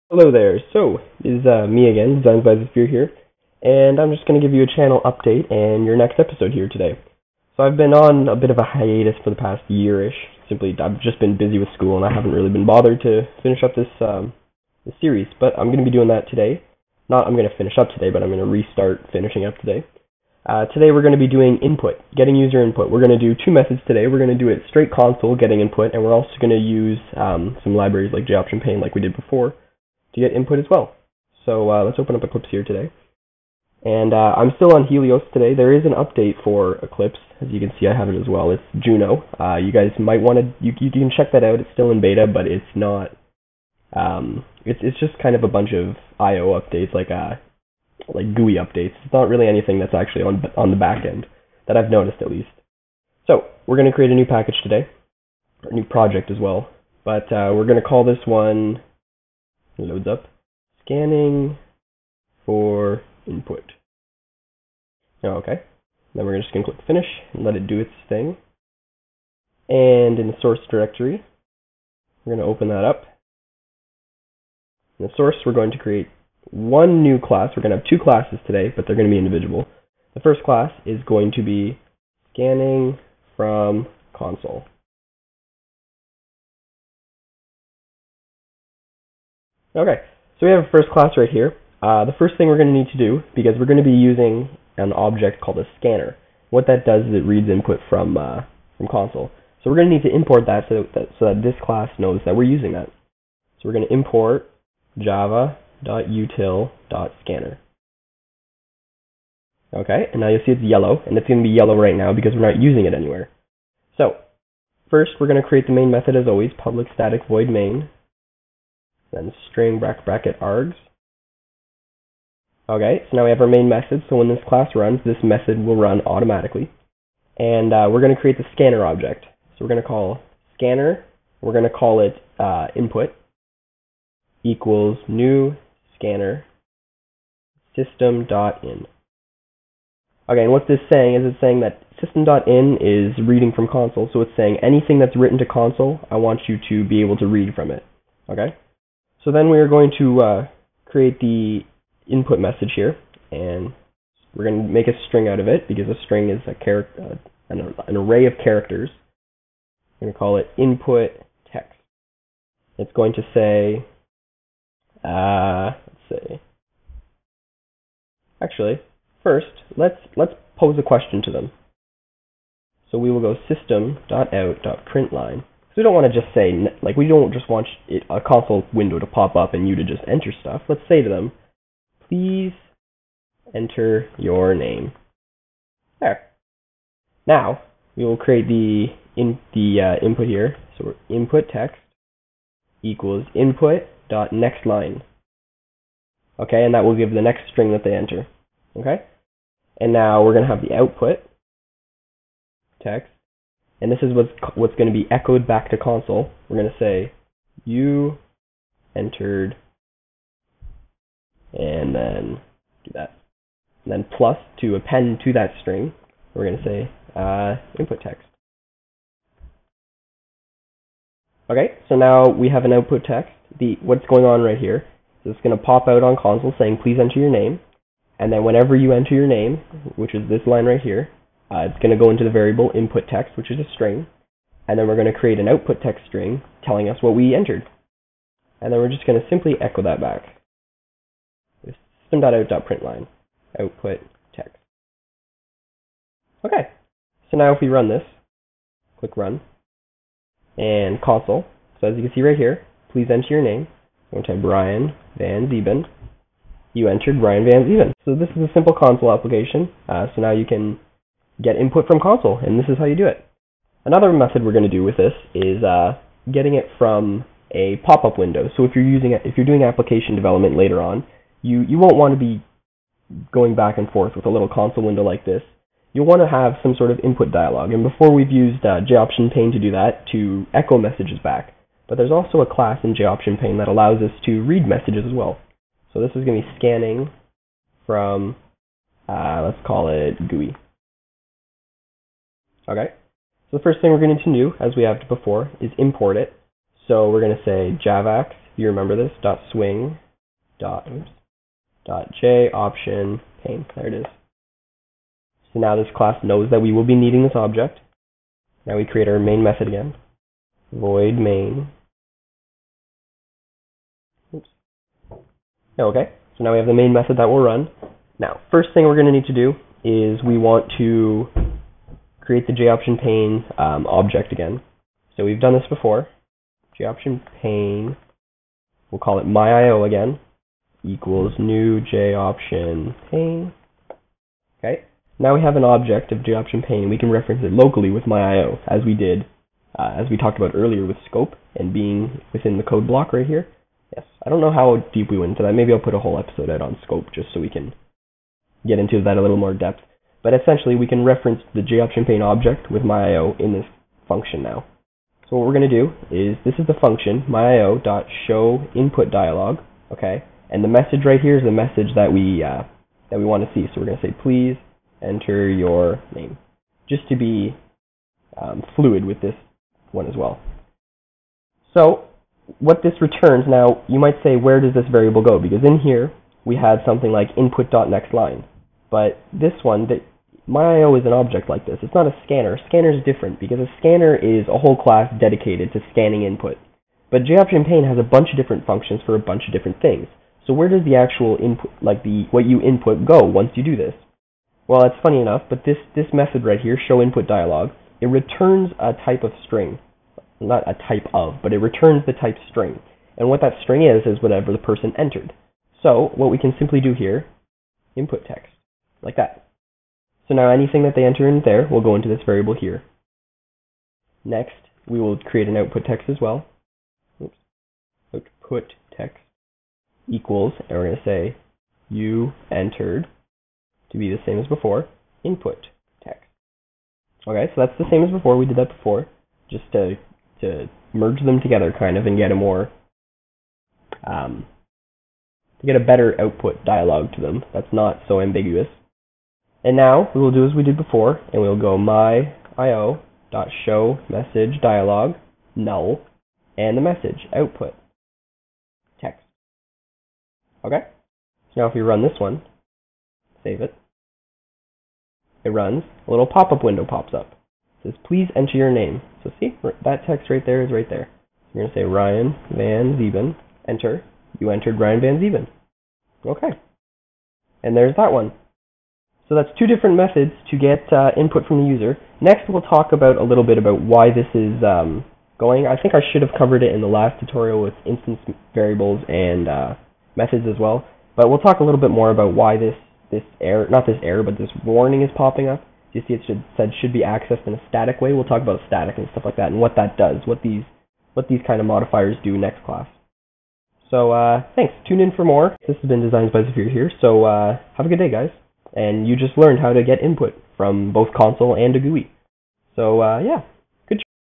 Hello there. So, this is me again, Designs by the Sphere here, and I'm just going to give you a channel update and your next episode here today. So I've been on a bit of a hiatus for the past year-ish. Simply, I've just been busy with school and I haven't really been bothered to finish up this series, but I'm going to be doing that today. Not I'm going to finish up today, but I'm going to restart finishing up today. Today we're going to be doing input, getting user input. We're going to do two methods today. We're going to do it straight console, getting input, and we're also going to use some libraries like JOptionPaint like we did before to get input as well. So let's open up Eclipse here today. And I'm still on Helios today. There is an update for Eclipse. As you can see, I have it as well. It's Juno. You guys might want to, you can check that out. It's still in beta, but it's not, it's just kind of a bunch of I/O updates, like GUI updates. It's not really anything that's actually on the back end, that I've noticed at least. So we're going to create a new package today, or a new project as well. But we're going to call this one, loads up, scanning for input. Okay, then we're just going to click finish and let it do its thing. And in the source directory, we're going to open that up. In the source, we're going to create one new class. We're going to have two classes today, but they're going to be individual. The first class is going to be scanning from console. Okay, so we have a first class right here. The first thing we're going to need to do, because we're going to be using an object called a scanner. What that does is it reads input from console. So we're going to need to import that so that this class knows that we're using that. So we're going to import java.util.scanner. Okay, and now you'll see it's yellow, and it's going to be yellow right now because we're not using it anywhere. So first, we're going to create the main method as always, public static void main, then string bracket args. Okay, so now we have our main method, so when this class runs, this method will run automatically. And we're going to create the scanner object. So we're going to call scanner, we're going to call it input, equals new scanner system.in. Okay, and what this is saying is it's saying that system.in is reading from console, so it's saying anything that's written to console, I want you to be able to read from it. Okay, so then we are going to create the input message here, and we're going to make a string out of it because a string is a character, an array of characters. We're going to call it input text. It's going to say, let's see. Actually, first let's pose a question to them. So we will go system.out.println. So we don't want to just say, like, we don't just want a console window to pop up and you to just enter stuff. Let's say to them, please enter your name. There. Now we will create the input here. So input text equals input.nextLine. Okay, and that will give the next string that they enter. Okay, and now we're going to have the output text, and this is what's going to be echoed back to console. We're going to say you entered, and then do that. And then plus to append to that string, we're going to say input text. Okay, so now we have an output text. What's going on right here is it's going to pop out on console saying please enter your name, and then whenever you enter your name, which is this line right here, it's going to go into the variable input text, which is a string, and then we're going to create an output text string telling us what we entered, and then we're just going to simply echo that back. System.out.println, output text. Okay, so now if we run this, click run, and console, so as you can see right here, please enter your name. I'm going to type Brian Van Zeeben. You entered Brian Van Zeeben. So this is a simple console application, so now you can get input from console, and this is how you do it. Another method we're going to do with this is getting it from a pop-up window. So if you're doing application development later on, you won't want to be going back and forth with a little console window like this. You'll want to have some sort of input dialog, and before we've used JOptionPaint to do that, to echo messages back. But there's also a class in JOptionPaint that allows us to read messages as well. So this is going to be scanning from, let's call it GUI. Okay, so the first thing we're going to do, as we have before, is import it. So we're going to say javax you remember this, dot swing dot j option pane. There it is. So now this class knows that we will be needing this object. Now we create our main method again. Void main. Oops. Okay, so now we have the main method that will run. Now, first thing we're going to need to do is we want to create the JOptionPane object again. So we've done this before. JOptionPane, we'll call it myIO again, equals new JOptionPane. Okay, now we have an object of JOptionPane, and we can reference it locally with myIO, as we did, as we talked about earlier with scope and being within the code block right here. Yes, I don't know how deep we went into that. Maybe I'll put a whole episode out on scope just so we can get into that a little more depth. But essentially, we can reference the JOptionPane object with myIO in this function now. So what we're going to do is, this is the function, myio.showInputDialog, okay? And the message right here is the message that we want to see. So we're going to say, please enter your name, just to be fluid with this one as well. So what this returns, now you might say, where does this variable go? Because in here we had something like input.nextLine, but this one, myIO is an object like this. It's not a scanner. A scanner is different because a scanner is a whole class dedicated to scanning input. But JOptionPane has a bunch of different functions for a bunch of different things. So where does the actual input, like what you input, go once you do this? Well, it's funny enough, but this method right here, showInputDialog, it returns a type of string. Not a type of, but it returns the type string. And what that string is whatever the person entered. So what we can simply do here, input text, like that. So now anything that they enter in there will go into this variable here. Next, we will create an output text as well. Oops. Output text equals, and we're going to say you entered, to be the same as before, input text. Okay, so that's the same as before. We did that before, just to merge them together kind of and get a more to get a better output dialog to them that's not so ambiguous. And now we will do as we did before, and we'll go myio.showMessageDialog null and the message output text. Okay? So now if we run this one, save it, it runs, a little pop-up window pops up. It says, please enter your name. So see, that text right there is right there. So you're going to say Ryan Van Zeven, enter. You entered Ryan Van Zeven. Okay. And there's that one. So that's two different methods to get input from the user. Next, we'll talk about a little bit about why this is going. I think I should have covered it in the last tutorial with instance variables and methods as well. But we'll talk a little bit more about why this error, not this error, but this warning is popping up. You see, it should be accessed in a static way. We'll talk about static and stuff like that, and what that does, what these kind of modifiers do next class. So thanks. Tune in for more. This has been Designs by Zafir here. So have a good day, guys. And you just learned how to get input from both console and a GUI. So yeah.